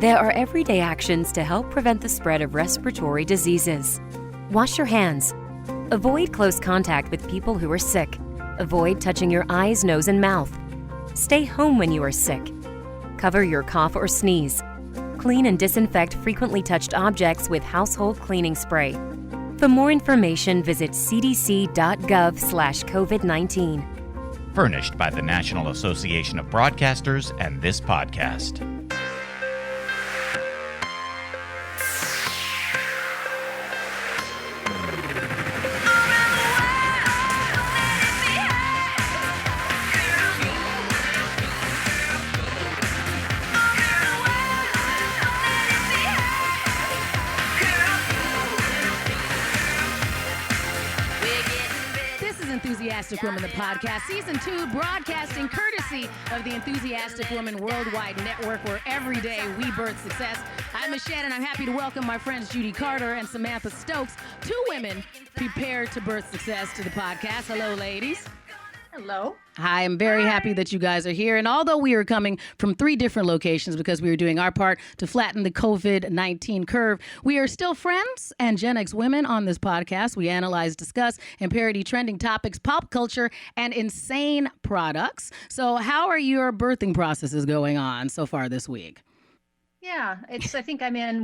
There are everyday actions to help prevent the spread of respiratory diseases. Wash your hands. Avoid close contact with people who are sick. Avoid touching your eyes, nose, and mouth. Stay home when you are sick. Cover your cough or sneeze. Clean and disinfect frequently touched objects with household cleaning spray. For more information, visit cdc.gov/COVID-19. Furnished by the National Association of Broadcasters and this podcast. Enthusiastic Woman, the podcast, season 2, broadcasting courtesy of the Enthusiastic Woman Worldwide Network, where every day we birth success. I'm Miss Shannan. I'm happy to welcome my friends Judy Carter and Samantha Stokes, 2 women prepared to birth success, to the podcast. Hello, ladies. Hello. Hi, I'm very happy that you guys are here. And although we are coming from 3 different locations because we were doing our part to flatten the COVID-19 curve, we are still friends and Gen X women on this podcast. We analyze, discuss, and parody trending topics, pop culture, and insane products. So how are your birthing processes going on so far this week? Yeah, I think I'm in end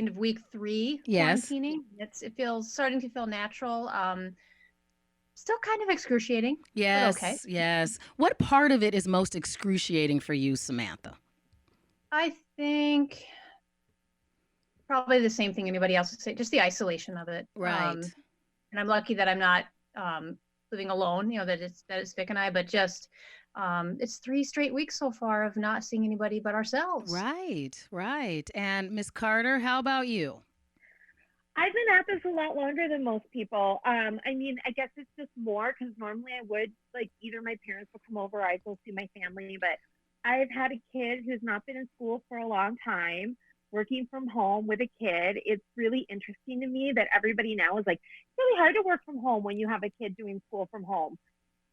of week 3. Yes. Quarantining. It feels starting to feel natural. Still kind of excruciating. Yes. Okay. Yes. What part of it is most excruciating for you, Samantha? I think probably the same thing anybody else would say, just the isolation of it. Right. And I'm lucky that I'm not living alone, that it's Vic and I, but just it's 3 straight weeks so far of not seeing anybody but ourselves. Right. And Miss Carter, how about you? I've been at this a lot longer than most people. I guess it's just more because normally I would, either my parents would come over or I'd go see my family. But I've had a kid who's not been in school for a long time, working from home with a kid. It's really interesting to me that everybody now is like, it's really hard to work from home when you have a kid doing school from home.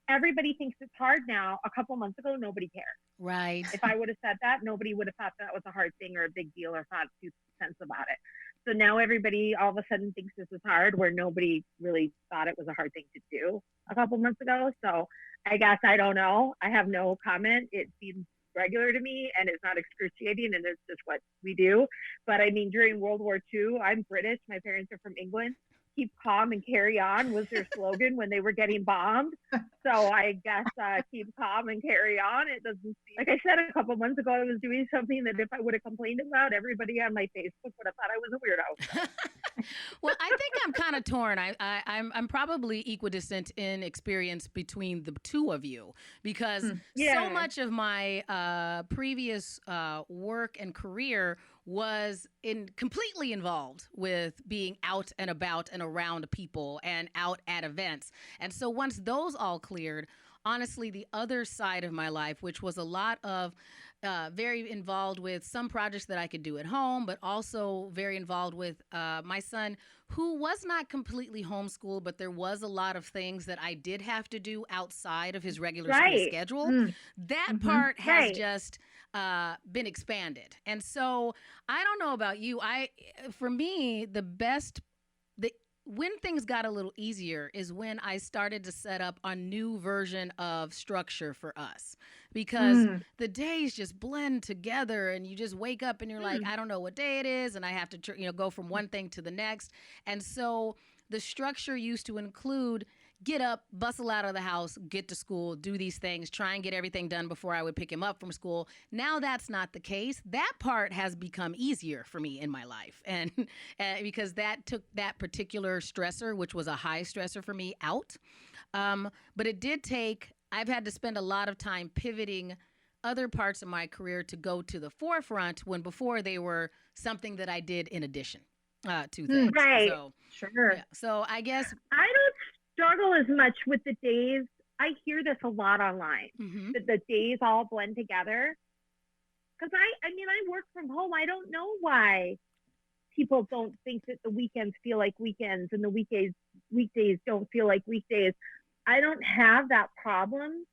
Everybody thinks it's hard now. A couple months ago, nobody cared. Right. If I would have said that, nobody would have thought that was a hard thing or a big deal or thought 2 cents about it. So now everybody all of a sudden thinks this is hard, where nobody really thought it was a hard thing to do a couple months ago. So I guess I don't know. I have no comment. It seems regular to me, and it's not excruciating, and it's just what we do. But during World War II, I'm British. My parents are from England. Keep calm and carry on was their slogan when they were getting bombed. So I guess keep calm and carry on. It doesn't seem, like I said a couple months ago, I was doing something that if I would have complained about, everybody on my Facebook would have thought I was a weirdo. Well, I think I'm kind of torn. I'm probably equidistant in experience between the 2 of you, because so much of my previous work and career was completely involved with being out and about and around people and out at events. And so once those all cleared, honestly, the other side of my life, which was a lot of very involved with some projects that I could do at home, but also very involved with my son, who was not completely homeschooled, but there was a lot of things that I did have to do outside of his regular school schedule. That part has just been expanded. And so I don't know about you. For me, when things got a little easier is when I started to set up a new version of structure for us, because the days just blend together and you just wake up and you're like, I don't know what day it is. And I have to, go from one thing to the next. And so the structure used to include get up, bustle out of the house, get to school, do these things, try and get everything done before I would pick him up from school. Now that's not the case. That part has become easier for me in my life. And because that took that particular stressor, which was a high stressor for me, out. But it did I've had to spend a lot of time pivoting other parts of my career to go to the forefront, when before they were something that I did in addition to things. Right. So, sure. Yeah. So I guess I don't struggle as much with the days. I hear this a lot online, that the days all blend together. Because I work from home. I don't know why people don't think that the weekends feel like weekends and the weekdays don't feel like weekdays. I don't have that problem.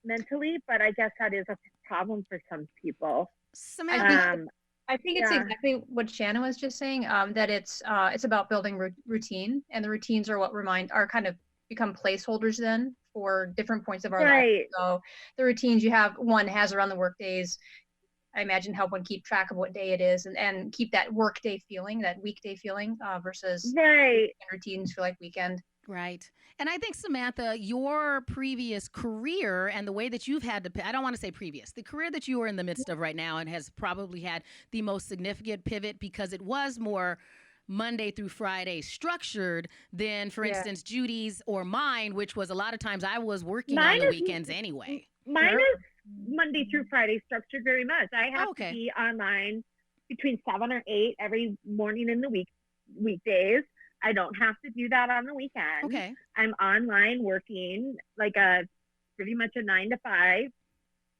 mentally, but I guess that is a problem for some people. Samantha, I think it's exactly what Shannon was just saying, that it's about building routine, and the routines are what are kind of become placeholders then for different points of our life. So the routines you have, one has around the work days, I imagine help one keep track of what day it is and keep that work day feeling, that weekday feeling, versus routines for like weekend. Right. And I think, Samantha, your previous career and the way that you've had to, I don't want to say previous, the career that you are in the midst of right now and has probably had the most significant pivot because it was more Monday through Friday structured than, for instance, Judy's or mine, which was a lot of times I was working on the weekends anyway. Mine is Monday through Friday structured very much. I have to be online between 7 or 8 every morning in the weekdays. I don't have to do that on the weekend. Okay. I'm online working like pretty much a 9 to 5.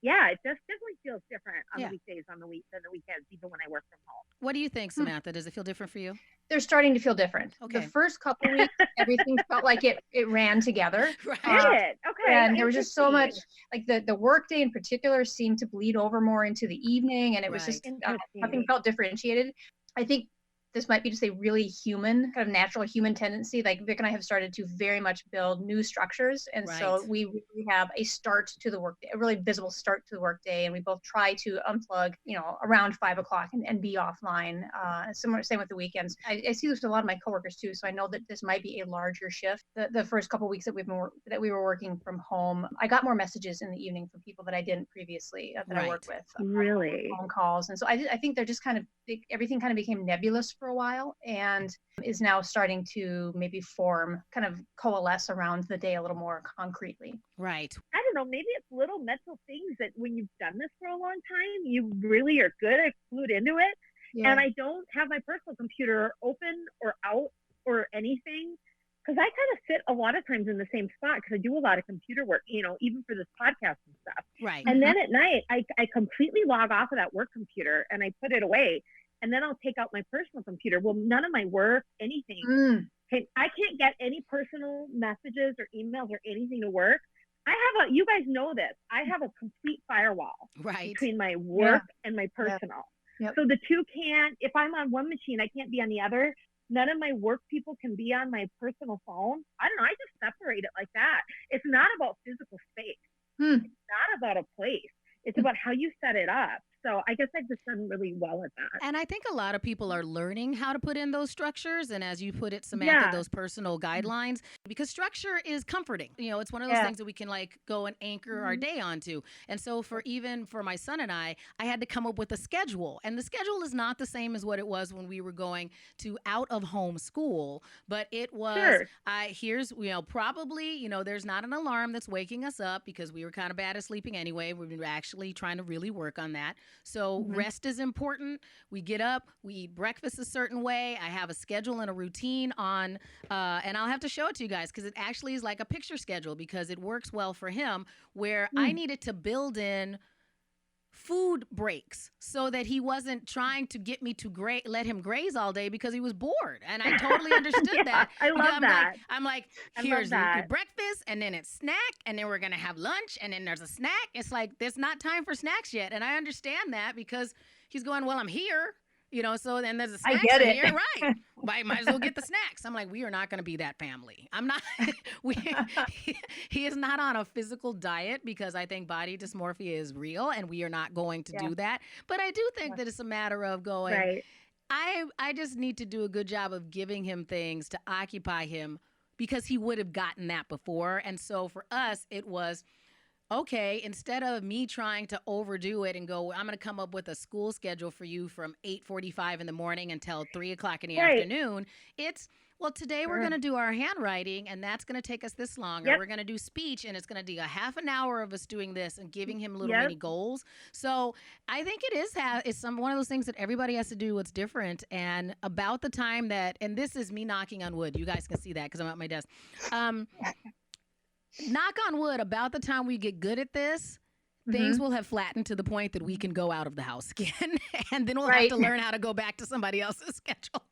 Yeah, it just definitely feels different on the weekdays than the weekends, even when I work from home. What do you think, Samantha? Does it feel different for you? They're starting to feel different. Okay. The first couple weeks, everything felt like it ran together. Right. Okay. And there was just so much, like the work day in particular seemed to bleed over more into the evening, and it was just nothing felt differentiated. I think this might be just a really human, kind of natural human tendency. Like Vic and I have started to very much build new structures. And so we have a start to the workday, a really visible start to the workday. And we both try to unplug, around 5 o'clock and be offline. Same with the weekends. I see this with a lot of my coworkers too. So I know that this might be a larger shift. The first couple of weeks that we were working from home, I got more messages in the evening from people that I didn't previously that I worked with. Really? Phone calls. And so I think they're just kind of, everything kind of became nebulous for a while and is now starting to maybe kind of coalesce around the day a little more concretely. Right. I don't know, maybe it's little mental things that when you've done this for a long time, you really are good at glued into it. Yeah. And I don't have my personal computer open or out or anything, because I kind of sit a lot of times in the same spot because I do a lot of computer work, even for this podcast and stuff. Right. And then at night, I completely log off of that work computer and I put it away. And then I'll take out my personal computer. Well, none of my work, anything. I can't get any personal messages or emails or anything to work. You guys know this, I have a complete firewall between my work and my personal. Yep. So the two if I'm on one machine, I can't be on the other. None of my work people can be on my personal phone. I don't know. I just separate it like that. It's not about physical space. It's not about a place. It's about how you set it up. So I guess I've just done really well at that. And I think a lot of people are learning how to put in those structures. And as you put it, Samantha, those personal guidelines, because structure is comforting. It's one of those things that we can like go and anchor our day onto. And so for my son and I had to come up with a schedule. And the schedule is not the same as what it was when we were going to out of home school. But it was, probably, there's not an alarm that's waking us up because we were kind of bad at sleeping anyway. We were actually trying to really work on that. So rest is important. We get up, we eat breakfast a certain way. I have a schedule and a routine on, and I'll have to show it to you guys because it actually is like a picture schedule because it works well for him where I needed to build in food breaks so that he wasn't trying to get me to let him graze all day because he was bored. And I totally understood that. I love that. I'm like, here's your breakfast and then it's snack and then we're going to have lunch and then there's a snack. It's like, there's not time for snacks yet. And I understand that because he's going, well, I'm here. So then there's a snack. I get it. Here, right. Might as well get the snacks. I'm like, we are not going to be that family. I'm not. He is not on a physical diet because I think body dysmorphia is real, and we are not going to do that. But I do think that it's a matter of going. Right. I just need to do a good job of giving him things to occupy him because he would have gotten that before, and so for us, it was. Okay, instead of me trying to overdo it and go, I'm going to come up with a school schedule for you from 8:45 in the morning until 3 o'clock in the afternoon. It's, well, today we're going to do our handwriting and that's going to take us this long. Or we're going to do speech and it's going to be a half an hour of us doing this and giving him little mini goals. So I think it's one of those things that everybody has to do what's different. And about the time that, and this is me knocking on wood. You guys can see that because I'm at my desk. Knock on wood, about the time we get good at this, things will have flattened to the point that we can go out of the house again. And then we'll have to learn how to go back to somebody else's schedule.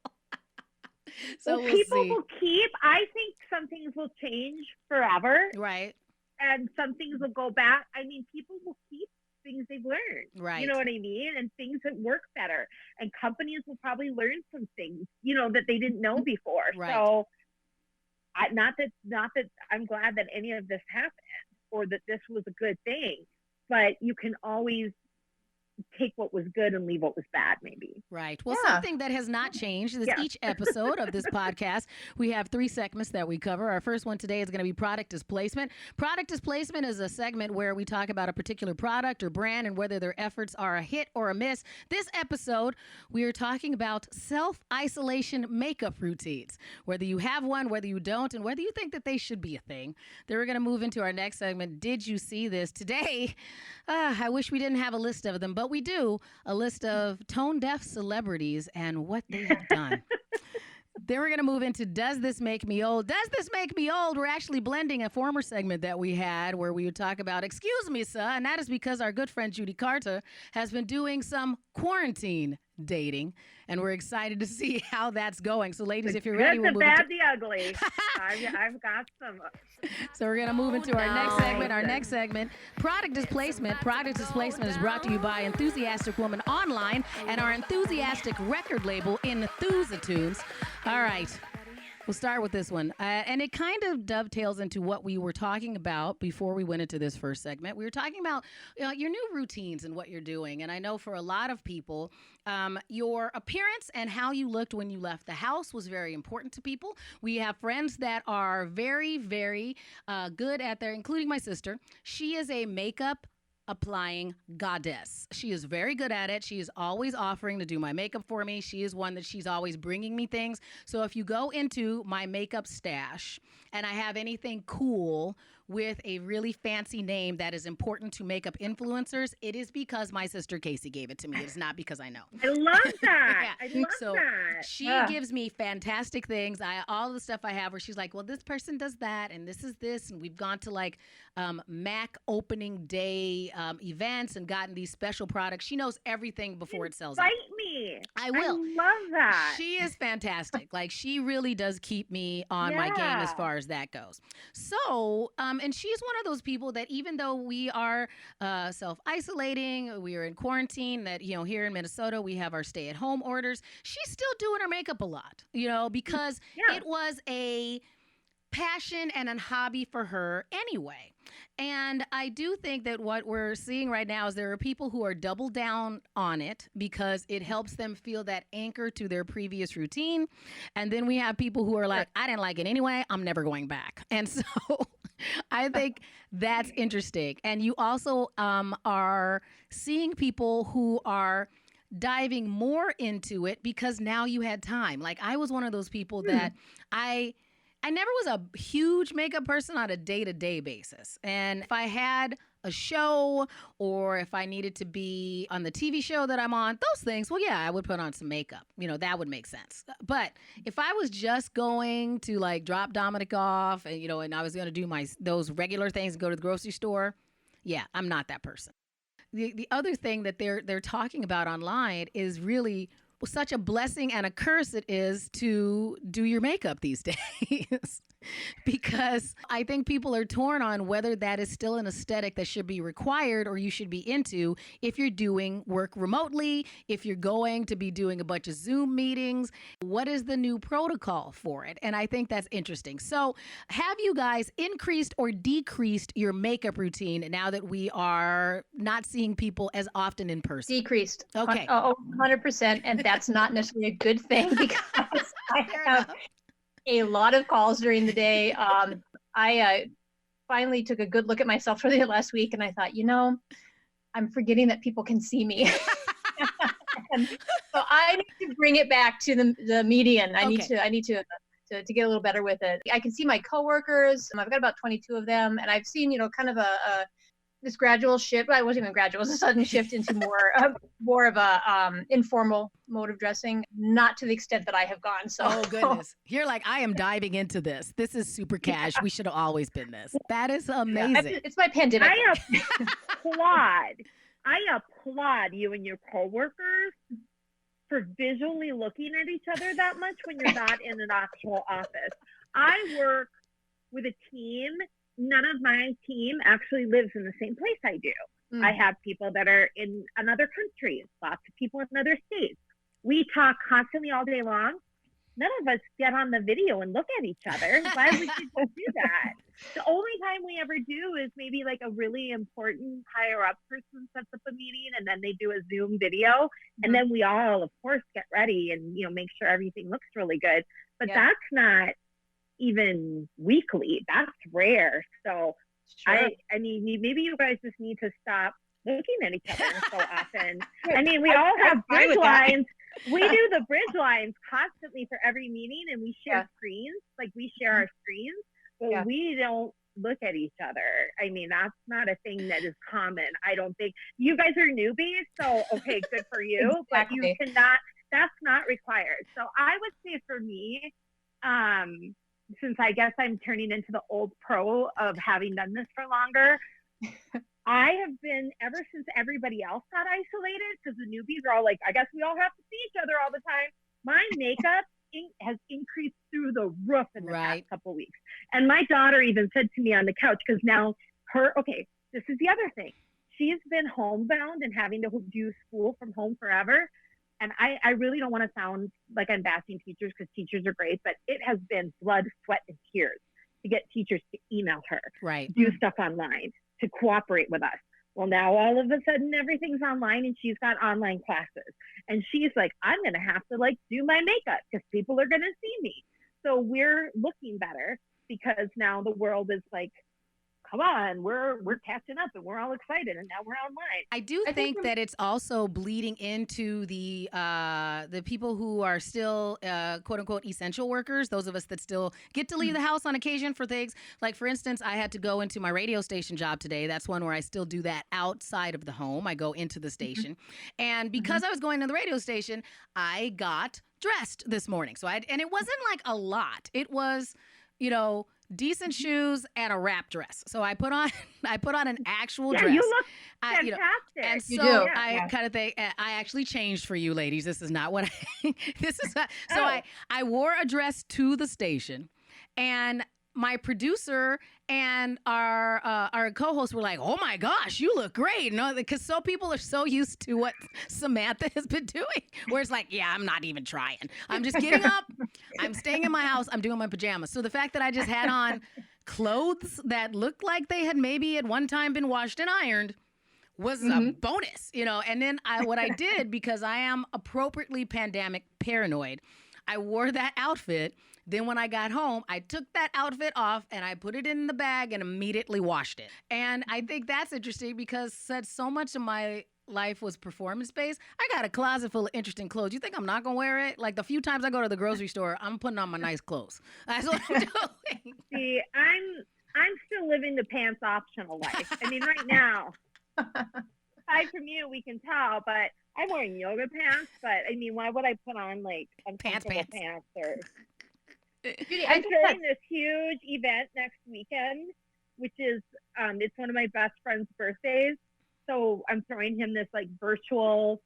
So people will keep, I think some things will change forever. Right. and some things will go back. I mean, people will keep things they've learned. Right. You know what I mean? And things that work better. And companies will probably learn some things, that they didn't know before. Right. So not that I'm glad that any of this happened or that this was a good thing, but you can always take what was good and leave what was bad, maybe. Right. Well, something that has not changed is each episode of this podcast, we have 3 segments that we cover. Our first one today is going to be product displacement. Product displacement is a segment where we talk about a particular product or brand and whether their efforts are a hit or a miss. This episode, we are talking about self-isolation makeup routines, whether you have one, whether you don't, and whether you think that they should be a thing. Then we're going to move into our next segment. Did you see this? Today, I wish we didn't have a list of them, but we do, a list of tone-deaf celebrities and what they have done. Then we're going to move into Does This Make Me Old? Does This Make Me Old? We're actually blending a former segment that we had where we would talk about, excuse me, sir, and that is because our good friend Judy Carter has been doing some quarantine dating, and we're excited to see how that's going. So, ladies, if you're ready, we'll move into... the ugly. I've got some. So we're going to move into our next segment. Our next segment, product displacement. Product displacement is brought to you by Enthusiastic Woman Online and our enthusiastic record label, Enthusiatunes. All right. We'll start with this one. And it kind of dovetails into what we were talking about before we went into this first segment. We were talking about your new routines and what you're doing. And I know for a lot of people, your appearance and how you looked when you left the house was very important to people. We have friends that are very, very good at their, including my sister. She is a makeup applying goddess. She is very good at it. She is always offering to do my makeup for me. She is one that she's always bringing me things. So if you go into my makeup stash and I have anything cool with a really fancy name that is important to makeup influencers, it is because my sister Casey gave it to me. It's not because I know. I love that. I love that. She gives me fantastic things. All the stuff I have where she's like, well, this person does that and this is this. And we've gone to like Mac opening day events and gotten these special products. She knows everything before it sells out. Invite me. I will. I love that. She is fantastic. Like, she really does keep me on my game as far as that goes. So, and she's one of those people that even though we are self-isolating, we are in quarantine, that, here in Minnesota, we have our stay-at-home orders, she's still doing her makeup a lot, because it was a passion and a hobby for her anyway. And I do think that what we're seeing right now is there are people who are double down on it because it helps them feel that anchor to their previous routine. And then we have people who are like, I didn't like it anyway, I'm never going back. And so I think that's interesting. And you also are seeing people who are diving more into it because now you had time. Like, I was one of those people that I never was a huge makeup person on a day-to-day basis. And if I had a show or if I needed to be on the TV show that I'm on, those things, well, yeah, I would put on some makeup. That would make sense. But if I was just going to like drop Dominic off and, and I was going to do those regular things and go to the grocery store, yeah, I'm not that person. The other thing that they're talking about online is really such a blessing and a curse it is to do your makeup these days. Because I think people are torn on whether that is still an aesthetic that should be required or you should be into if you're doing work remotely, if you're going to be doing a bunch of Zoom meetings. What is the new protocol for it? And I think that's interesting. So have you guys increased or decreased your makeup routine now that we are not seeing people as often in person? Decreased. Okay. 100%. And that's not necessarily a good thing because I have a lot of calls during the day. I finally took a good look at myself for the last week and I thought, I'm forgetting that people can see me. And so I need to bring it back to the median. I need to get a little better with it. I can see my coworkers. I've got about 22 of them, and I've seen, kind of this gradual shift. Well, it wasn't even gradual. It was a sudden shift into more of a informal mode of dressing, not to the extent that I have gone. So, oh goodness, you're like, I am diving into this. This is super cash. We should have always been this. That is amazing. It's my pandemic. I applaud you and your coworkers for visually looking at each other that much when you're not in an actual office. I work with a team none of my team actually lives in the same place I do. I have people that are in another country, lots of people in other states. We talk constantly all day long. None of us get on the video and look at each other. Why would you do that? The only time we ever do is maybe like a really important higher up person sets up a meeting and then they do a Zoom video. And then we all, of course, get ready and, make sure everything looks really good. But that's not even weekly. That's rare. So I mean, maybe you guys just need to stop looking at each other so often. I mean, we all have bridge lines. We do the bridge lines constantly for every meeting, and we share screens. Like, we share our screens, but we don't look at each other. I mean, that's not a thing that is common. I don't think. You guys are newbies, so okay, good for you. But you cannot. That's not required. So I would say for me, since I guess I'm turning into the old pro of having done this for longer, I have been, ever since everybody else got isolated, because the newbies are all like, I guess we all have to see each other all the time. My makeup has increased through the roof in the past couple of weeks. And my daughter even said to me on the couch, because now this is the other thing. She's been homebound and having to do school from home forever. And I really don't want to sound like I'm bashing teachers, because teachers are great, but it has been blood, sweat, and tears to get teachers to email her, do stuff online, to cooperate with us. Well, now all of a sudden everything's online and she's got online classes. And she's like, I'm going to have to do my makeup because people are going to see me. So we're looking better because now the world is like, come on, we're catching up and we're all excited and now we're online. I do think that it's also bleeding into the people who are still quote unquote essential workers, those of us that still get to leave the house on occasion for things. Like, for instance, I had to go into my radio station job today. That's one where I still do that outside of the home. I go into the station. And because I was going to the radio station, I got dressed this morning. And it wasn't like a lot. It was, decent shoes and a wrap dress. So I put on an actual dress. You look fantastic. And so I kind of think I actually changed for you ladies. This is not what I wore a dress to the station, and my producer and our co-host were like, "Oh my gosh, you look great!" Because people are so used to what Samantha has been doing, where it's like, "Yeah, I'm not even trying. I'm just getting up. I'm staying in my house. I'm doing my pajamas." So the fact that I just had on clothes that looked like they had maybe at one time been washed and ironed was a bonus, And then what I did, because I am appropriately pandemic paranoid, I wore that outfit. Then when I got home, I took that outfit off and I put it in the bag and immediately washed it. And I think that's interesting because so much of my life was performance-based. I got a closet full of interesting clothes. You think I'm not going to wear it? Like, the few times I go to the grocery store, I'm putting on my nice clothes. That's what I'm doing. See, I'm still living the pants optional life. I mean, right now, aside from you, we can tell, but I'm wearing yoga pants. But I mean, why would I put on uncomfortable pants or... Judy, I'm throwing this huge event next weekend, which is it's one of my best friend's birthdays. So I'm throwing him this virtual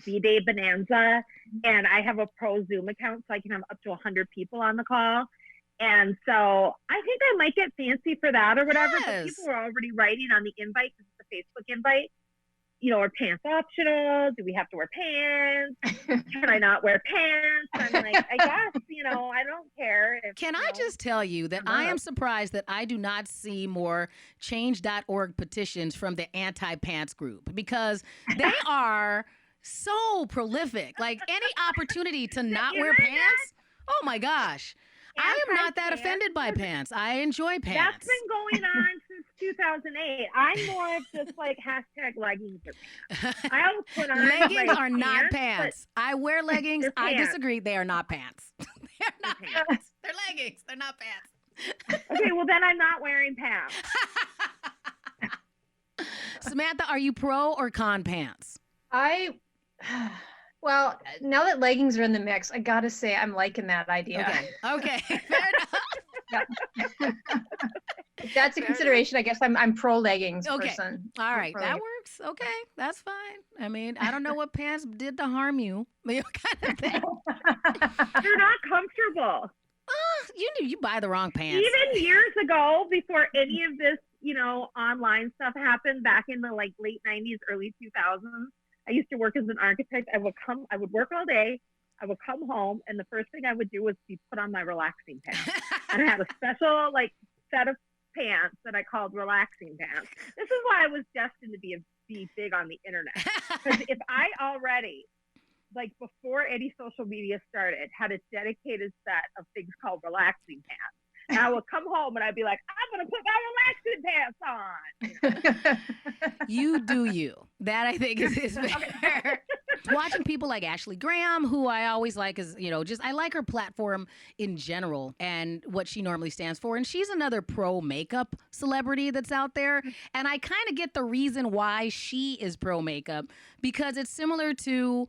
B-Day bonanza, and I have a pro Zoom account so I can have up to 100 people on the call. And so I think I might get fancy for that or whatever. Yes. But people are already writing on the invite, because it's a Facebook invite. Are pants optional? Do we have to wear pants? Can I not wear pants? I'm like, I guess, I don't care. Can I just tell you that I am surprised that I do not see more change.org petitions from the anti-pants group, because they are so prolific. Like, any opportunity to not wear pants, oh my gosh. I am not that offended by pants. I enjoy pants. That's been going on since 2008. I'm more of just hashtag leggings. I'll put on leggings are not pants. I wear leggings. I disagree. They are not pants. They're not pants. They're leggings. They're not pants. Okay, well then I'm not wearing pants. Samantha, are you pro or con pants? Well, now that leggings are in the mix, I gotta say I'm liking that idea. Okay. Fair enough. If that's a consideration, I guess I'm pro leggings person. All right, that works. Okay, that's fine. I mean, I don't know what pants did to harm you, kind of thing. They're not comfortable. You buy the wrong pants. Even years ago, before any of this, online stuff happened back in the late 90s, early 2000s, I used to work as an architect. I would work all day. I would come home, and the first thing I would do was be put on my relaxing pants. And I had a special set of pants that I called relaxing pants. This is why I was destined to be big on the internet. Because if I already, before any social media started, had a dedicated set of things called relaxing pants, and I would come home and I'd be like, I'm going to put my relaxing pants on. You do you. That I think is fair. Watching people like Ashley Graham, who I always like, is, I like her platform in general and what she normally stands for. And she's another pro makeup celebrity that's out there. And I kind of get the reason why she is pro makeup, because it's similar to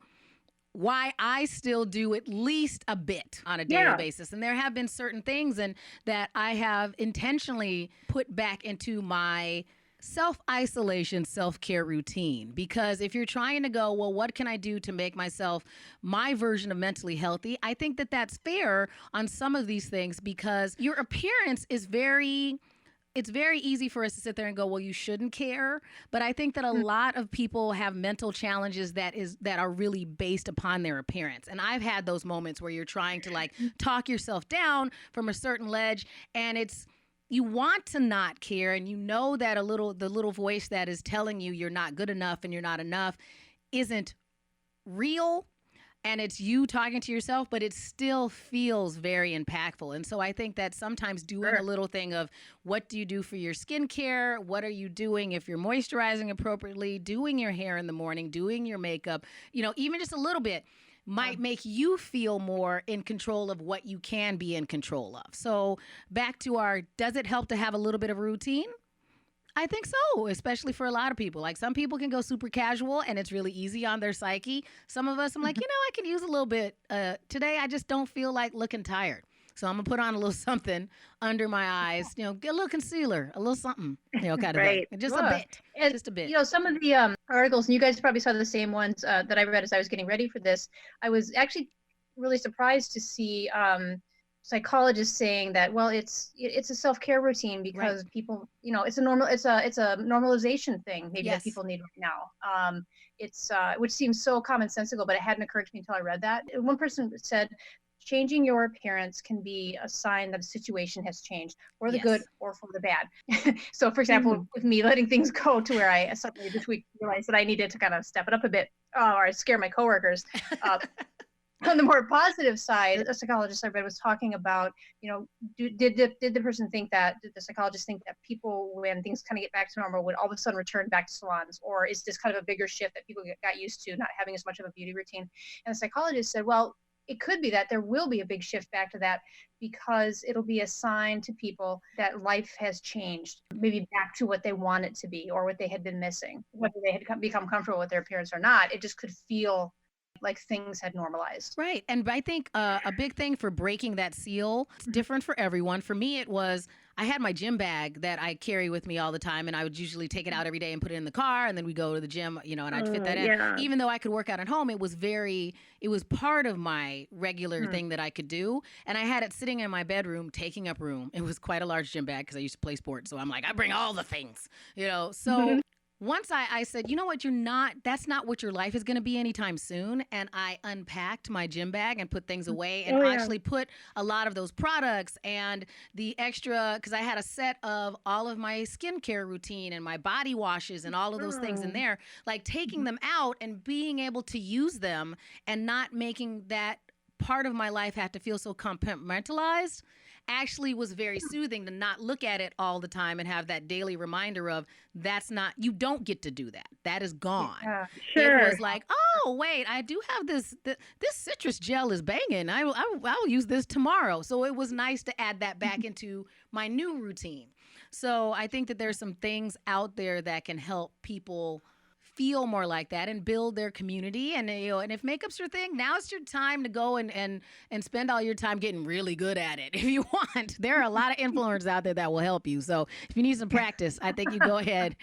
why I still do at least a bit on a daily basis. And there have been certain things that I have intentionally put back into my self-isolation, self-care routine. Because if you're trying to go, well, what can I do to make myself my version of mentally healthy? I think that that's fair on some of these things, because your appearance is it's very easy for us to sit there and go, well, you shouldn't care. But I think that a lot of people have mental challenges that are really based upon their appearance. And I've had those moments where you're trying to talk yourself down from a certain ledge, and you want to not care, and that the little voice that is telling you you're not good enough and you're not enough isn't real. And it's you talking to yourself, but it still feels very impactful. And so I think that sometimes doing a little thing of, what do you do for your skincare? What are you doing if you're moisturizing appropriately, doing your hair in the morning, doing your makeup, even just a little bit might make you feel more in control of what you can be in control of. So back to does it help to have a little bit of a routine? I think so, especially for a lot of people. Some people can go super casual and it's really easy on their psyche. Some of us, I'm like, I can use a little bit. Today, I just don't feel like looking tired. So I'm going to put on a little something under my eyes, get a little concealer, a little something, kind of thing. Just a bit. And, just a bit. Some of the articles, and you guys probably saw the same ones that I read as I was getting ready for this. I was actually really surprised to see psychologists saying that, well, it's a self-care routine because people, it's a normalization thing maybe that people need right now. It's which seems so commonsensical, but it hadn't occurred to me until I read that. One person said, changing your appearance can be a sign that a situation has changed, for the good or for the bad. So, for example, with me letting things go to where I suddenly this week realized that I needed to kind of step it up a bit, or I'd scare my coworkers. On the more positive side, a psychologist I read was talking about, did the psychologist think that people, when things kind of get back to normal, would all of a sudden return back to salons? Or is this kind of a bigger shift that people got used to, not having as much of a beauty routine? And the psychologist said, well, it could be that there will be a big shift back to that, because it'll be a sign to people that life has changed, maybe back to what they want it to be or what they had been missing. Whether they had become comfortable with their appearance or not, it just could feel like things had normalized. Right. And I think a big thing for breaking that seal, it's different for everyone. For me, it was, I had my gym bag that I carry with me all the time, and I would usually take it out every day and put it in the car, and then we go to the gym, and I'd fit that in. Even though I could work out at home, it was part of my regular thing that I could do. And I had it sitting in my bedroom, taking up room. It was quite a large gym bag because I used to play sports. So I'm like, I bring all the things, so once I said, you know what, that's not what your life is going to be anytime soon. And I unpacked my gym bag and put things away and actually put a lot of those products and the extra, because I had a set of all of my skincare routine and my body washes and all of those things in there, taking them out and being able to use them and not making that part of my life have to feel so compartmentalized actually was very soothing, to not look at it all the time and have that daily reminder of you don't get to do that. That is gone. Yeah, sure. It was like, oh, wait, I do have this citrus gel is banging. I'll use this tomorrow. So it was nice to add that back into my new routine. So I think that there's some things out there that can help people feel more like that and build their community. And and if makeup's your thing, now it's your time to go and spend all your time getting really good at it if you want. There are a lot of influencers out there that will help you. So if you need some practice, I think you go ahead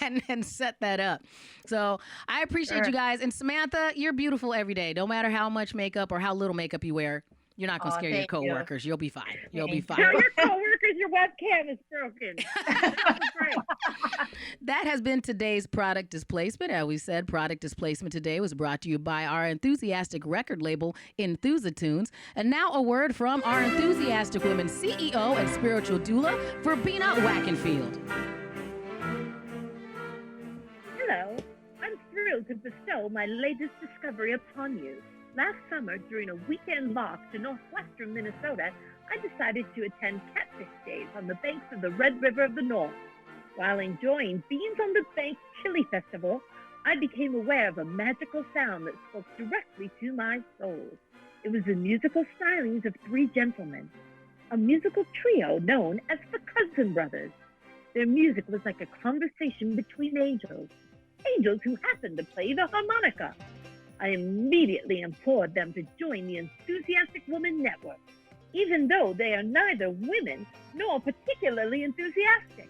and set that up. So I appreciate you guys. And Samantha, you're beautiful every day. No matter how much makeup or how little makeup you wear, You're not going to scare your coworkers. You'll be fine. You'll be fine. Tell your coworkers your webcam is broken. That has been today's product displacement. As we said, product displacement today was brought to you by our enthusiastic record label, Enthusiatunes. And now a word from our Enthusiastic Women CEO and spiritual doula, Verbena Wackenfield. Hello. I'm thrilled to bestow my latest discovery upon you. Last summer, during a weekend walk to northwestern Minnesota, I decided to attend Catfish Days on the banks of the Red River of the North. While enjoying Beans on the Bank Chili Festival, I became aware of a magical sound that spoke directly to my soul. It was the musical stylings of three gentlemen, a musical trio known as the Cousin Brothers. Their music was like a conversation between angels who happened to play the harmonica. I immediately implored them to join the Enthusiastic Woman Network, even though they are neither women nor particularly enthusiastic.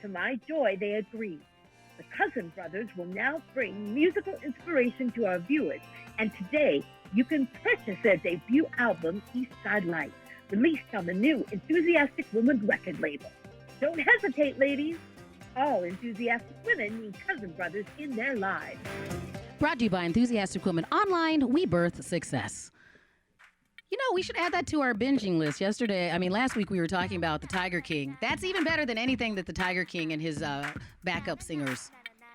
To my joy, they agreed. The Cousin Brothers will now bring musical inspiration to our viewers, and today you can purchase their debut album, East Side Light, released on the new Enthusiastic Woman record label. Don't hesitate, ladies. All enthusiastic women need Cousin Brothers in their lives. Brought to you by Enthusiastic Women Online, we birth success. You know, we should add that to our binging list. Last week we were talking about the Tiger King. That's even better than anything that the Tiger King and his backup singers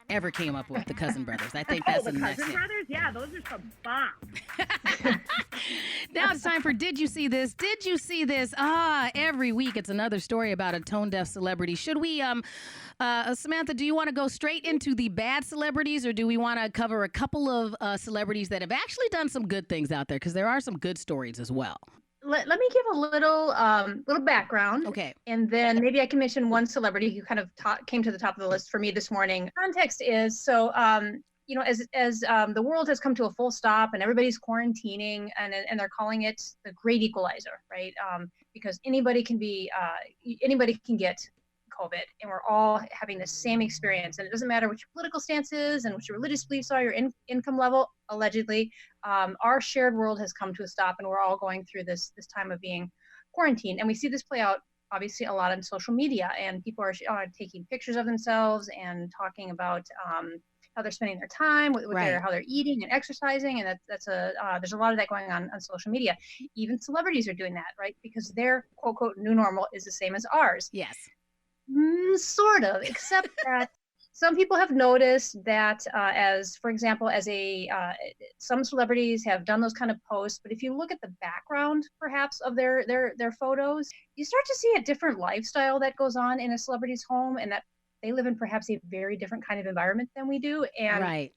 ever came up with, the Cousin Brothers. I think that's the Cousin Brothers? Yeah, those are some bombs. Now it's time for Did You See This? Did you see this? Every week it's another story about a tone-deaf celebrity. Should we, Samantha, do you want to go straight into the bad celebrities, or do we want to cover a couple of celebrities that have actually done some good things out there? Because there are some good stories as well. Let me give a little background. Okay. And then maybe I can mention one celebrity who kind of came to the top of the list for me this morning. Context is, so, as the world has come to a full stop and everybody's quarantining and they're calling it the great equalizer, right? Because anybody can get COVID, and we're all having the same experience. And it doesn't matter what your political stance is and what your religious beliefs are, your income level, allegedly. Our shared world has come to a stop, and we're all going through this time of being quarantined. And we see this play out, obviously, a lot on social media, and people are taking pictures of themselves and talking about how they're spending their time, how they're eating and exercising, and there's a lot of that going on social media. Even celebrities are doing that, right? Because their quote quote new normal is the same as ours. Yes. Sort of, except that some people have noticed that, for example, some celebrities have done those kind of posts. But if you look at the background, perhaps, of their photos, you start to see a different lifestyle that goes on in a celebrity's home, and that they live in perhaps a very different kind of environment than we do. And right.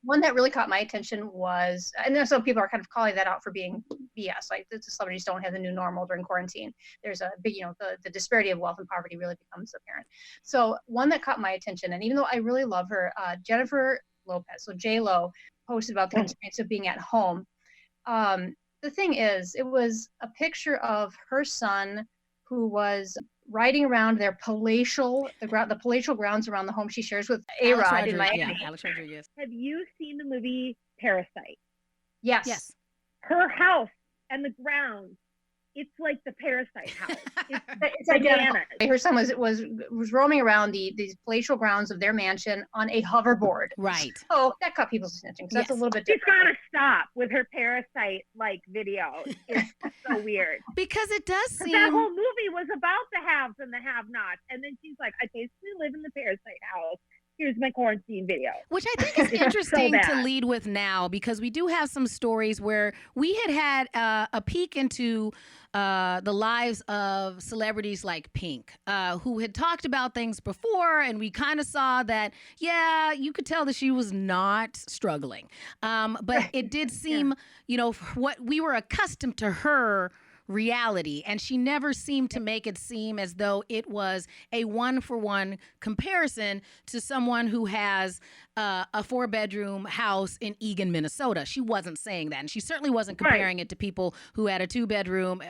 One that really caught my attention was, and then some people are kind of calling that out for being BS, like the celebrities don't have the new normal during quarantine. There's a big, the disparity of wealth and poverty really becomes apparent. So one that caught my attention, and even though I really love her, Jennifer Lopez, so J-Lo, posted about the experience of being at home. The thing is, it was a picture of her son who was riding around their the palatial grounds around the home she shares with A-Rod in Miami. Yeah, Alex Rodriguez. Have you seen the movie Parasite? Yes. Her house and the grounds, it's like the Parasite house. It's identical. Her son was roaming around these palatial grounds of their mansion on a hoverboard. Right. Oh, that caught people's attention, because that's a little bit different. She's got to stop with her Parasite-like videos. It's so weird. Because it does seem... That whole movie was about the haves and the have-nots. And then she's like, I basically live in the Parasite house. Here's my quarantine video. Which I think is interesting to lead with now, because we do have some stories where we had a peek into the lives of celebrities like Pink, who had talked about things before, and we kind of saw that, yeah, you could tell that she was not struggling. But it did seem, what we were accustomed to her reality, and she never seemed to make it seem as though it was a one-for-one comparison to someone who has a 4-bedroom house in Eagan, Minnesota. She wasn't saying that, and she certainly wasn't comparing it to people who had a 2-bedroom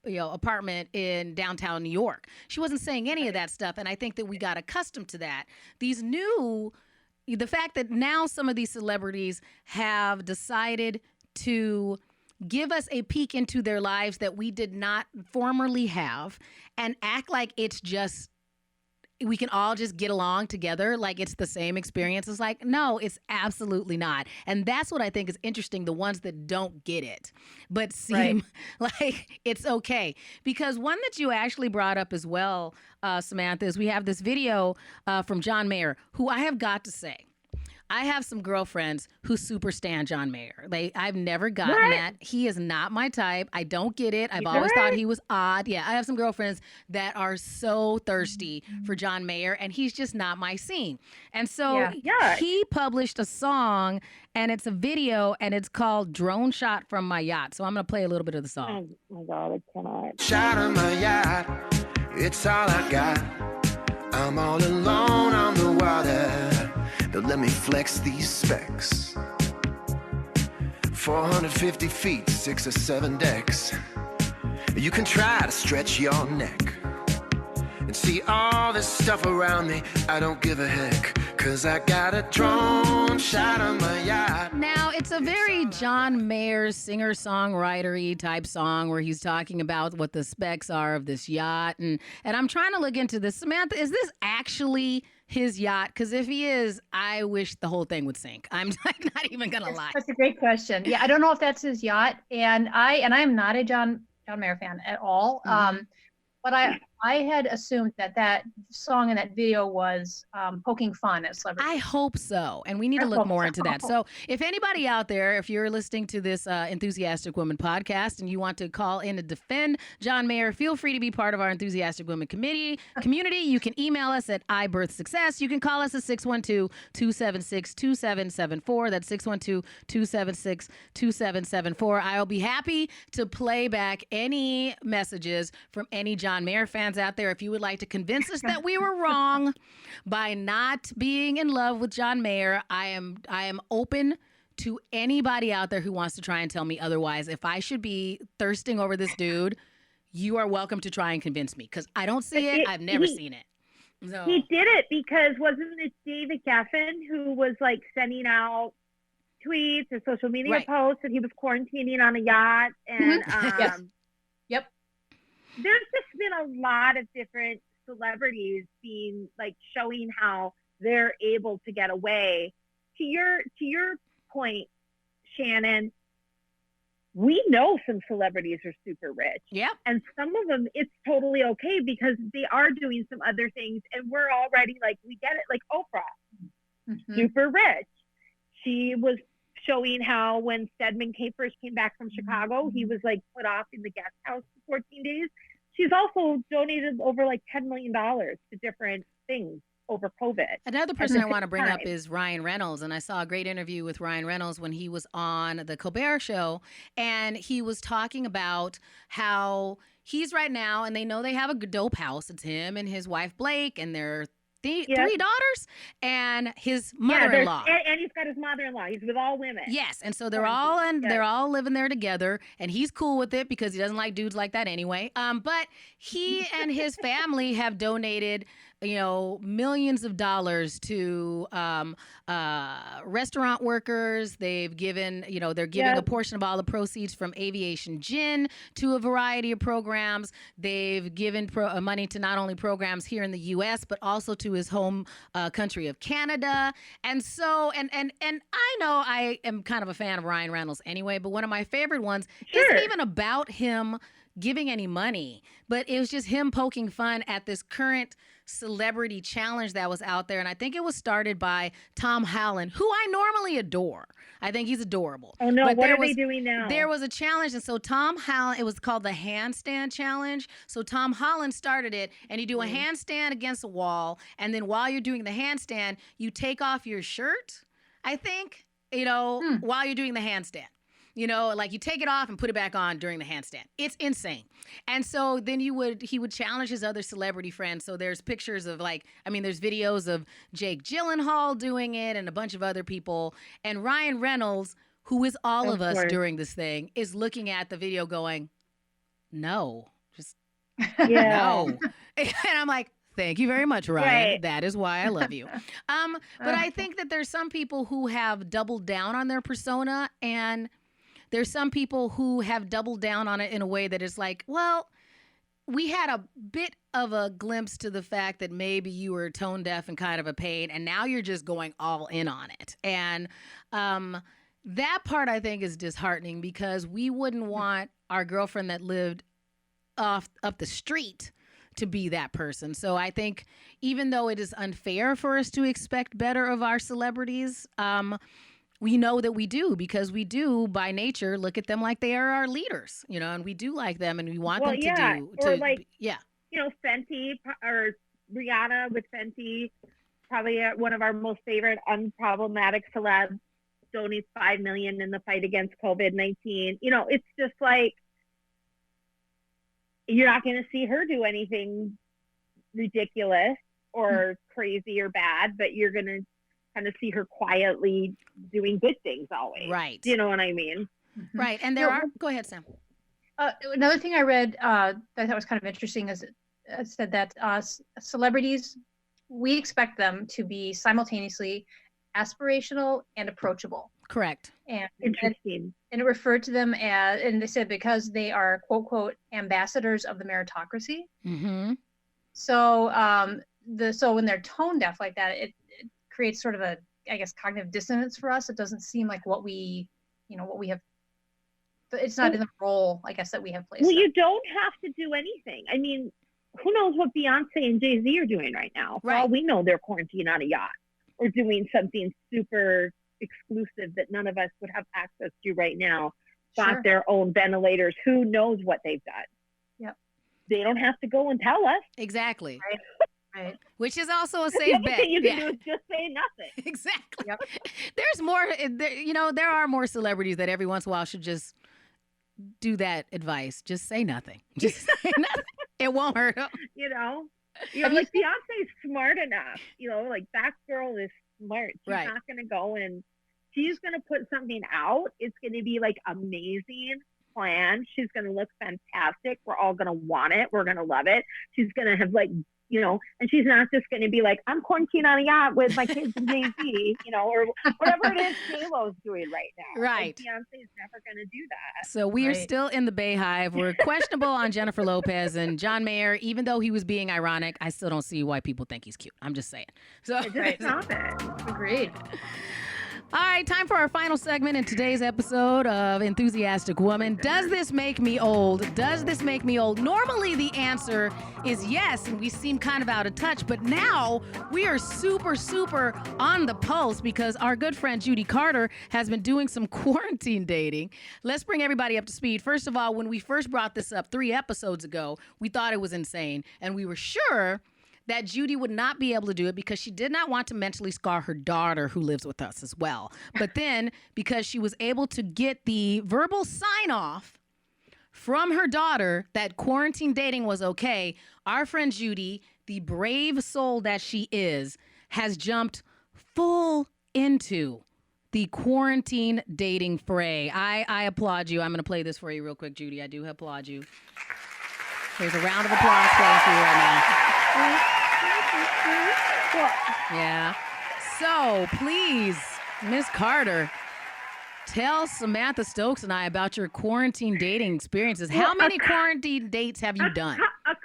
apartment in downtown New York. She wasn't saying any of that stuff, and I think that we got accustomed to that. The fact that now some of these celebrities have decided to give us a peek into their lives that we did not formerly have, and act like it's just we can all just get along together like it's the same experience. It's like, no, it's absolutely not. And that's what I think is interesting, the ones that don't get it, but seem like it's okay. Because one that you actually brought up as well, Samantha, is we have this video from John Mayer, who I have got to say, I have some girlfriends who super stan John Mayer. I've never gotten that. He is not my type. I don't get it. I've always thought he was odd. Yeah, I have some girlfriends that are so thirsty for John Mayer, and he's just not my scene. And so he published a song, and it's a video, and it's called Drone Shot from My Yacht. So I'm going to play a little bit of the song. Oh, my God, I cannot. Shot on my yacht, it's all I got. I'm all alone on the water. Don't let me flex these specs. 450 feet, 6 or 7 decks. You can try to stretch your neck and see all this stuff around me. I don't give a heck, 'cause I got a drone shot on my yacht. Now, it's a very John Mayer singer-songwriter-y type song where he's talking about what the specs are of this yacht. And I'm trying to look into this. Samantha, is this actually his yacht? Because if he is, I wish the whole thing would sink. I'm not even going to lie. That's a great question. Yeah, I don't know if that's his yacht. And I am not a John Mayer fan at all. But I had assumed that song in that video was poking fun at celebrities. I hope so. And we need to look more into that. So if anybody out there, if you're listening to this Enthusiastic Women podcast and you want to call in to defend John Mayer, feel free to be part of our Enthusiastic Women community. You can email us at iBirthSuccess. You can call us at 612-276-2774. That's 612-276-2774. I'll be happy to play back any messages from any John Mayer fans out there. If you would like to convince us that we were wrong by not being in love with John Mayer, I am open to anybody out there who wants to try and tell me otherwise. If I should be thirsting over this dude, you are welcome to try and convince me, because I don't see it. I've never seen it. So. He did it because wasn't it David Geffen who was like sending out tweets or social media posts, and he was quarantining on a yacht, and Yep. There's just been a lot of different celebrities being like showing how they're able to get away. To your point, Shannon, we know some celebrities are super rich. Yeah. And some of them, it's totally okay because they are doing some other things, and we're already like, we get it. Like Oprah, super rich. She was showing how when Stedman first came back from Chicago, he was like put off in the guest house for 14 days. She's also donated over like $10 million to different things over COVID. Another person I want to bring up is Ryan Reynolds. And I saw a great interview with Ryan Reynolds when he was on the Colbert Show. And he was talking about how he's right now, and they know they have a dope house. It's him and his wife, Blake, and their three daughters and his mother-in-law. And he's got his mother-in-law. He's with all women. Yes, and so they're all living there together, and he's cool with it because he doesn't like dudes like that anyway. But he and his family have donated, millions of dollars to restaurant workers. They've given, they're giving a portion of all the proceeds from Aviation Gin to a variety of programs. They've given money to not only programs here in the U.S., but also to his home country of Canada. And so, and I know I am kind of a fan of Ryan Reynolds anyway, but one of my favorite ones isn't even about him giving any money, but it was just him poking fun at this current celebrity challenge that was out there. And I think it was started by Tom Holland, who I normally adore. I think he's adorable. Oh no, but what are they doing now? There was a challenge, and so Tom Holland, it was called the handstand challenge. So Tom Holland started it, and you do a handstand against a wall, and then while you're doing the handstand, you take off your shirt, I think, while you're doing the handstand. Like you take it off and put it back on during the handstand. It's insane. And so then he would challenge his other celebrity friends. So there's pictures of there's videos of Jake Gyllenhaal doing it and a bunch of other people. And Ryan Reynolds, who is all of us during this thing, is looking at the video going, no, just no. And I'm like, thank you very much, Ryan. Right. That is why I love you. But I think that there's some people who have doubled down on their persona, and there's some people who have doubled down on it in a way that is like, well, we had a bit of a glimpse to the fact that maybe you were tone deaf and kind of a pain, and now you're just going all in on it. And that part, I think, is disheartening because we wouldn't want our girlfriend that lived up the street to be that person. So I think even though it is unfair for us to expect better of our celebrities, we know that we do because we do by nature look at them like they are our leaders, and we do like them and we want them to do. Fenty or Rihanna with Fenty, probably one of our most favorite unproblematic celebs, donates $5 million in the fight against COVID-19. It's just like, you're not going to see her do anything ridiculous or crazy or bad, but you're going to kind of see her quietly doing good things always. Right. You know what I mean? Right. And go ahead, Sam. Another thing I read that I thought was kind of interesting is it said that celebrities, we expect them to be simultaneously aspirational and approachable. Correct. And interesting. And it referred to them as, and they said because they are quote quote ambassadors of the meritocracy. Mm-hmm. So so when they're tone deaf like that, it creates sort of a, I guess, cognitive dissonance for us. It doesn't seem like what we have. It's not in the role, I guess, that we have placed. Well, you don't have to do anything. I mean, who knows what Beyonce and Jay-Z are doing right now? For all we know, they're quarantined on a yacht or doing something super exclusive that none of us would have access to right now. Bought their own ventilators. Who knows what they've done? Yep. They don't have to go and tell us. Exactly. Right. Which is also a safe bet. The thing you can do is just say nothing. Exactly. Yep. There's more, there are more celebrities that every once in a while should just do that advice. Just say nothing. Just say nothing. It won't hurt them. Like Beyonce's smart enough. Like that girl is smart. She's not going to go and she's going to put something out. It's going to be like amazing plan. She's going to look fantastic. We're all going to want it. We're going to love it. She's going to have and she's not just going to be like, I'm quarantined on a yacht with my kids and Jay-Z, or whatever it is J-Lo's doing right now. Right. Like, Beyonce's never going to do that. So we are still in the Bayhive. We're questionable on Jennifer Lopez and John Mayer. Even though he was being ironic, I still don't see why people think he's cute. I'm just saying. So stop it. Agreed. All right, time for our final segment in today's episode of Enthusiastic Woman. Does this make me old? Does this make me old? Normally the answer is yes, and we seem kind of out of touch, but now we are super, super on the pulse because our good friend Judy Carter has been doing some quarantine dating. Let's bring everybody up to speed. First of all, when we first brought this up 3 episodes ago, we thought it was insane, and we were sure that Judy would not be able to do it because she did not want to mentally scar her daughter who lives with us as well. But then because she was able to get the verbal sign off from her daughter that quarantine dating was okay, our friend Judy, the brave soul that she is, has jumped full into the quarantine dating fray. I applaud you. I'm going to play this for you real quick, Judy. I do applaud you. There's a round of applause playing for you right now. Yeah. So please, Miss Carter, tell Samantha Stokes and I about your quarantine dating experiences. How many quarantine dates have you done? A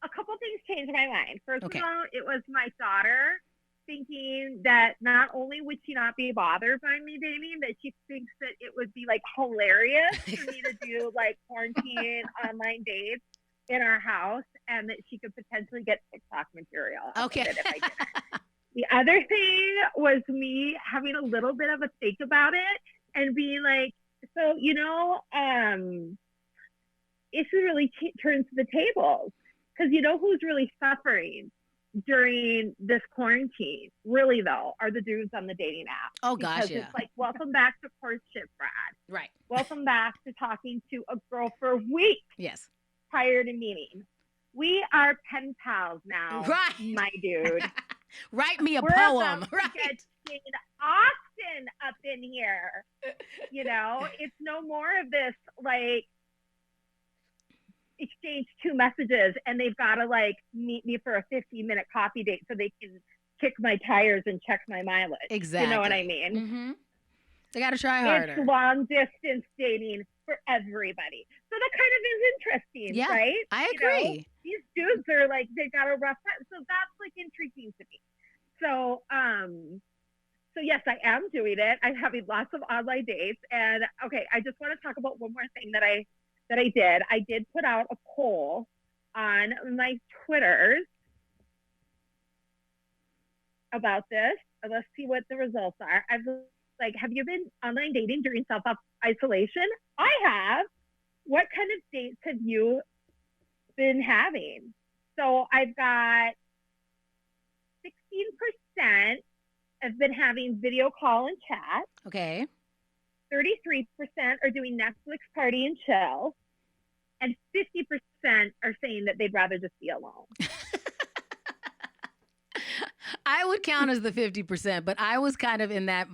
couple things changed my mind. First of all, it was my daughter thinking that not only would she not be bothered by me dating, that she thinks that it would be like hilarious for me to do like quarantine online dates in our house, and that she could potentially get TikTok material. Okay. If I did it. The other thing was me having a little bit of a think about it and being like, so, it should really turn to the tables, because who's really suffering during this quarantine, really though, are the dudes on the dating app. Oh gosh, because it's like, welcome back to courtship, Brad. Right. Welcome back to talking to a girl for weeks. Yes. Prior to meeting. We are pen pals now, my dude. Write me a We're poem. About to get Jane Austen up in here. It's no more of this like exchange 2 messages and they've got to like meet me for a 15-minute coffee date so they can kick my tires and check my mileage. Exactly. You know what I mean? Mm-hmm. They got to try harder. It's long distance dating for everybody. So that kind of is interesting, right? I agree. You know, these dudes are like, they got a rough time. So that's like intriguing to me. So, so yes, I am doing it. I'm having lots of online dates. And okay, I just want to talk about one more thing that I did. I did put out a poll on my Twitters about this. Let's see what the results are. I've like, have you been online dating during self-isolation? I have. What kind of dates have you been having? So I've got 16% have been having video call and chat. Okay. 33% are doing Netflix party and chill. And 50% are saying that they'd rather just be alone. I would count as the 50%, but I was kind of in that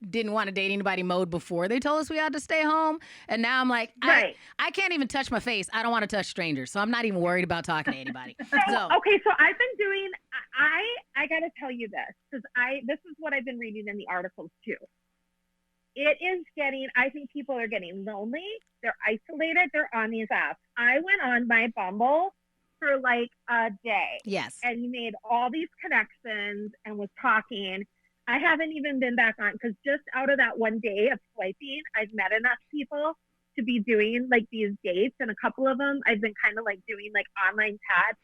didn't want to date anybody mode before they told us we had to stay home. And now I'm like, I can't even touch my face. I don't want to touch strangers. So I'm not even worried about talking to anybody. Okay, so I've been doing, I got to tell you this, because this is what I've been reading in the articles too. It is getting, I think people are getting lonely. They're isolated. They're on these apps. I went on my Bumble for like a day. Yes. And made all these connections and was talking. I haven't even been back on because just out of that one day of swiping, I've met enough people to be doing like these dates. And a couple of them I've been kind of like doing like online chat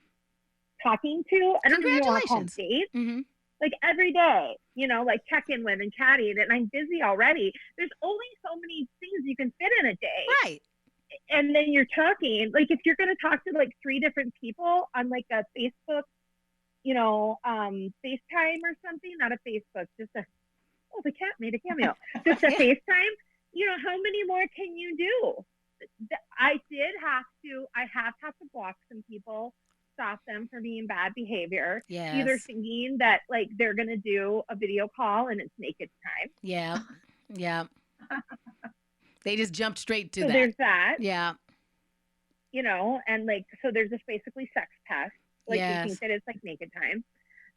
talking to. I don't even want to call them dates. Mm-hmm. Like every day, you know, like check in with and chatting. And I'm busy already. There's only so many things you can fit in a day. Right. And then you're talking, like if you're going to talk to like 3 different people on like a Facebook, you know, FaceTime or something, not a Facebook, just a, oh, the cat made a cameo, just a FaceTime, you know, how many more can you do? I have had to block some people, stop them from being bad behavior. Yes. Either thinking that like they're going to do a video call and it's naked time. Yeah. Yeah. They just jumped straight to that. There's that. Yeah. You know, and like, so there's just basically sex test. Like you think that it's like naked time.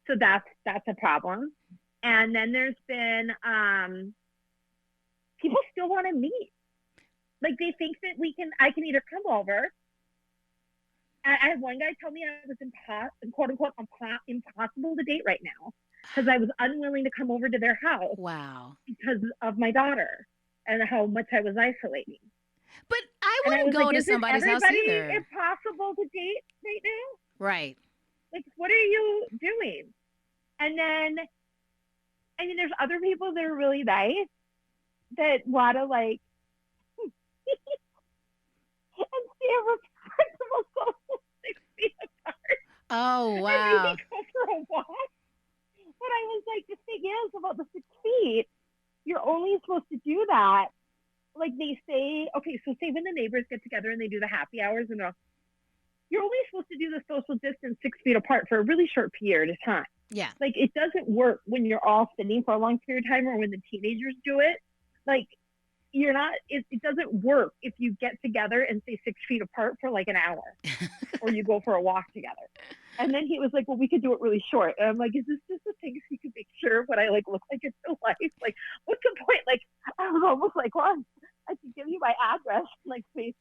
So that's a problem. And then there's been, people still want to meet. Like they think that I can either come over. I had one guy tell me I was quote unquote impossible to date right now because I was unwilling to come over to their house. Wow. Because of my daughter and how much I was isolating. But I wouldn't go to somebody's house either. Is impossible to date right now? Right. Like, what are you doing? And then, I mean, there's other people that are really nice that want to like and stay respectable social 6 feet apart. Oh, wow. And maybe go for a walk. But I was like, the thing is about the 6 feet, you're only supposed to do that. Like they say, okay, so say when the neighbors get together and they do the happy hours and you're only supposed to do the social distance 6 feet apart for a really short period of time. Yeah. Like it doesn't work when you're all sitting for a long period of time or when the teenagers do it. Like you're not, it doesn't work if you get together and stay 6 feet apart for like an hour or you go for a walk together. And then he was like, well, we could do it really short. And I'm like, is this just a thing so you can make sure what I like look like in real life? Like, what's the point? Like, I was almost like, well, I can give you my address. Like, please.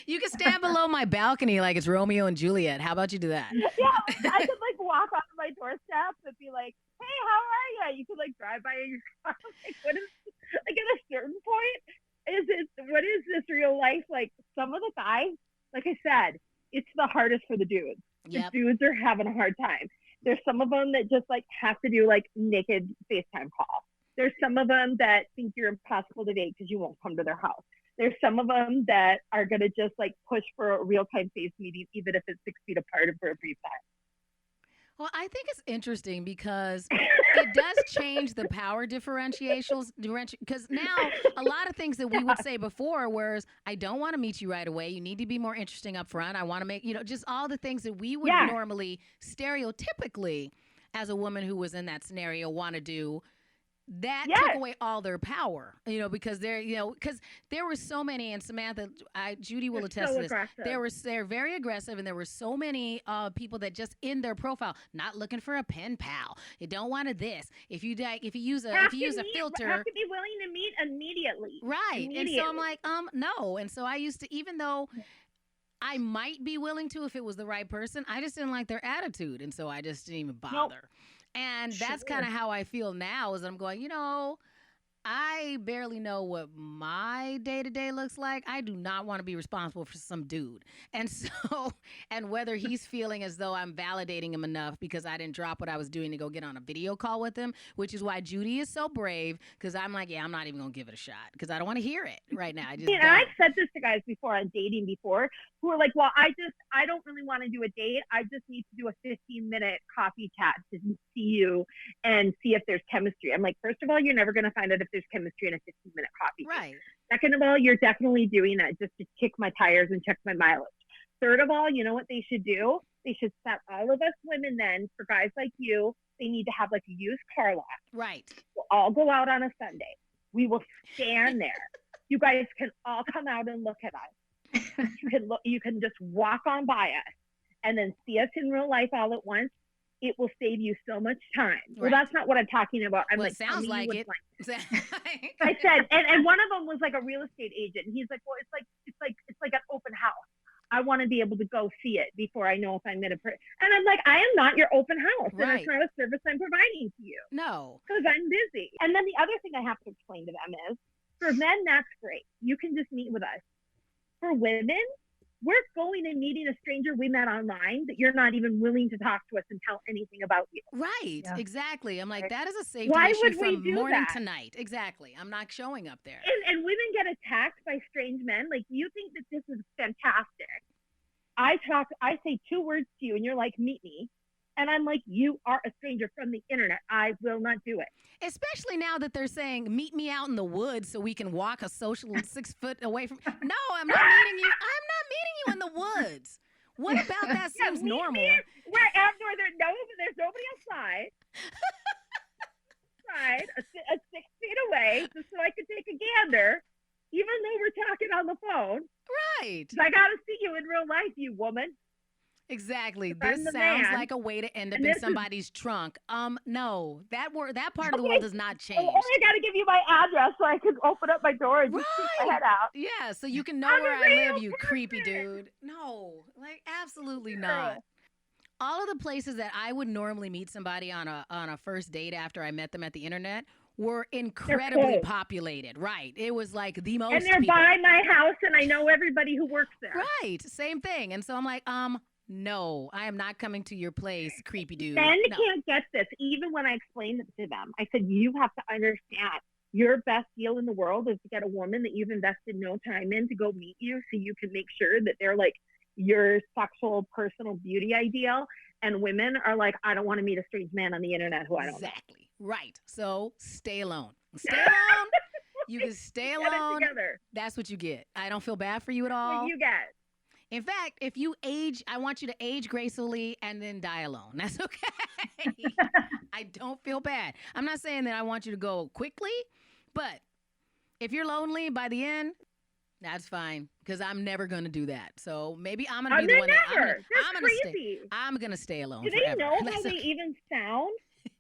You can stand below my balcony like it's Romeo and Juliet. How about you do that? Yeah, I could like walk onto my doorstep and be like, hey, how are you? You could like drive by in your car. Like, what is, like at a certain point, what is this real life? Like some of the guys, like I said, it's the hardest for the dudes. Yep. The dudes are having a hard time. There's some of them that just like have to do like naked FaceTime call. There's some of them that think you're impossible to date because you won't come to their house. There's some of them that are going to just like push for a real-time face meeting, even if it's 6 feet apart and for a brief time. Well, I think it's interesting because it does change the power differentials. Because now a lot of things that we would say before, whereas I don't want to meet you right away. You need to be more interesting up front. I want to make, just all the things that we would normally stereotypically as a woman who was in that scenario want to do. that Yes. took away all their power, because because there were so many, and Samantha, Judy will attest to this. They're very aggressive, and there were so many people that just in their profile, not looking for a pen pal. You don't want this. If you use a filter, have to be willing to meet immediately. Right. And so I'm like, no. And so I used to, even though I might be willing to if it was the right person, I just didn't like their attitude, and so I just didn't even bother. Nope. And that's kind of how I feel now, is I'm going, I barely know what my day-to-day looks like. I do not want to be responsible for some dude. And so, and whether he's feeling as though I'm validating him enough because I didn't drop what I was doing to go get on a video call with him, which is why Judy is so brave, because I'm like, I'm not even going to give it a shot because I don't want to hear it right now. I've said this to guys before on dating before who are like, well, I don't really want to do a date. I just need to do a 15-minute coffee chat to see you and see if there's chemistry. I'm like, first of all, you're never going to find out if there's chemistry in a 15-minute coffee right chat. Second of all, you're definitely doing that just to kick my tires and check my mileage. Third of all, you know what they should do? They should set all of us women then, for guys like you, they need to have like a used car lot. Right. We'll all go out on a Sunday. We will stand there. You guys can all come out and look at us. You can just walk on by us and then see us in real life all at once. It will save you so much time. Right. Well, that's not what I'm talking about. I'm it sounds like it. I said, and one of them was like a real estate agent. And he's like, well, it's like an open house. I want to be able to go see it before I know if I'm in a and I'm like, I am not your open house. Right. And it's not a service I'm providing to you. No. Because I'm busy. And then the other thing I have to explain to them is, for men, that's great. You can just meet with us. For women, we're going and meeting a stranger we met online that you're not even willing to talk to us and tell anything about you. Right, yeah. Exactly. I'm like, that is a safety issue from morning to night. Exactly. I'm not showing up there. And women get attacked by strange men. Like, you think that this is fantastic. I say 2 words to you and you're like, meet me. And I'm like, you are a stranger from the internet. I will not do it. Especially now that they're saying, meet me out in the woods so we can walk a social 6 foot away from. No, I'm not meeting you. I'm not meeting you in the woods. What about that seems normal? Wherever there's nobody outside. A 6 feet away, just so I could take a gander, even though we're talking on the phone. Right. I got to see you in real life, you woman. Exactly. This sounds like a way to end up in somebody's trunk. No, that part of the world does not change. Oh, I got to give you my address so I can open up my door and just stick my head out. Yeah, so you can know where I live, you creepy dude. No, like absolutely not. All of the places that I would normally meet somebody on a first date after I met them at the internet were incredibly populated. Right. It was like the most. And they're by my house, and I know everybody who works there. Right. Same thing. And so I'm like, no, I am not coming to your place, creepy dude. Men can't get this. Even when I explained it to them, I said, you have to understand, your best deal in the world is to get a woman that you've invested no time in to go meet you so you can make sure that they're like your sexual, personal beauty ideal. And women are like, I don't want to meet a strange man on the internet who I don't know. Exactly. Right. So stay alone. Stay alone. You can stay alone. That's what you get. I don't feel bad for you at all. What you get. In fact, if you age, I want you to age gracefully and then die alone. That's okay. I don't feel bad. I'm not saying that I want you to go quickly, but if you're lonely by the end, that's fine, because I'm never going to do that. So maybe I'm going to be the one I'm going to stay alone forever. Do they know how they even sound?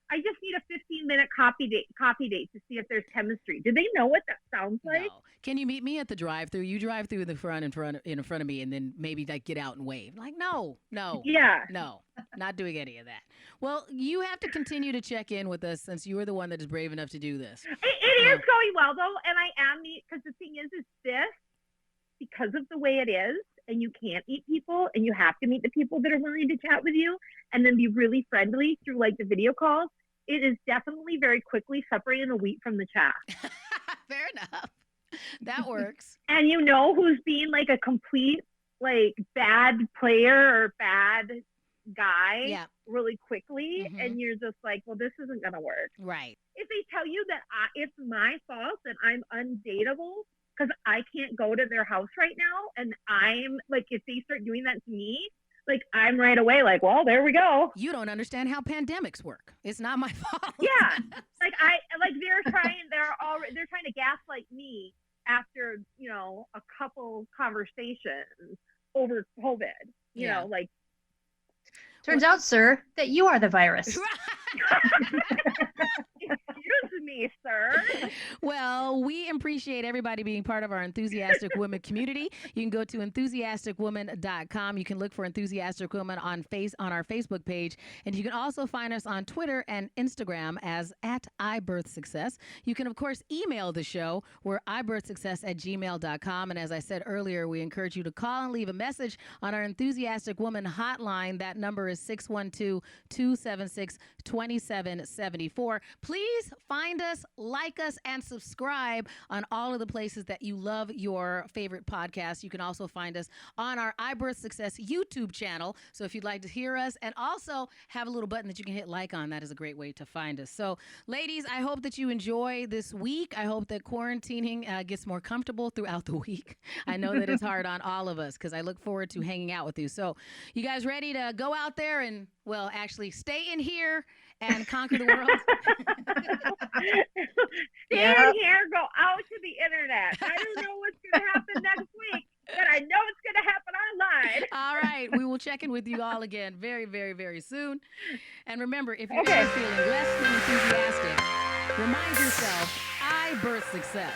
I just need a 15-minute coffee date to see if there's chemistry. Do they know what that sounds like? No. Can you meet me at the drive-thru? You drive through the front in front of me, and then maybe like get out and wave. Like no, yeah, no, not doing any of that. Well, you have to continue to check in with us since you are the one that is brave enough to do this. It is going well though, and I am because the thing is this because of the way it is, and you can't meet people, and you have to meet the people that are willing to chat with you, and then be really friendly through like the video calls. It is definitely very quickly separating the wheat from the chaff. Fair enough. That works. And you know who's being like a complete like bad player or bad guy really quickly, and you're just like, well, this isn't gonna work. Right. If they tell you that it's my fault that I'm undateable because I can't go to their house right now, and I'm like, if they start doing that to me, like I'm right away like, well, there we go. You don't understand how pandemics work. It's not my fault. Yeah, they're trying to gaslight me after a couple conversations over COVID. You know, like. Turns out, sir, that you are the virus. Excuse me, sir. Well, we appreciate everybody being part of our Enthusiastic Women community. You can go to enthusiasticwoman.com. You can look for Enthusiastic Women on our Facebook page. And you can also find us on Twitter and Instagram as @iBirthSuccess. You can, of course, email the show. We're ibirthsuccess@gmail.com. And as I said earlier, we encourage you to call and leave a message on our Enthusiastic Woman hotline. That number is 612-276-2774. Please find us, like us, and subscribe on all of the places that you love your favorite podcasts. You can also find us on our iBirth Success YouTube channel. So if you'd like to hear us and also have a little button that you can hit like on, that is a great way to find us. So ladies, I hope that you enjoy this week. I hope that quarantining gets more comfortable throughout the week. I know that it's hard on all of us because I look forward to hanging out with you. So you guys ready to go out there and, well, actually stay in here and conquer the world? Stay in here, go out to the internet. I don't know what's going to happen next week, but I know it's going to happen online. All right. We will check in with you all again very, very, very soon. And remember, if you're ever feeling less than enthusiastic, remind yourself, I birth success.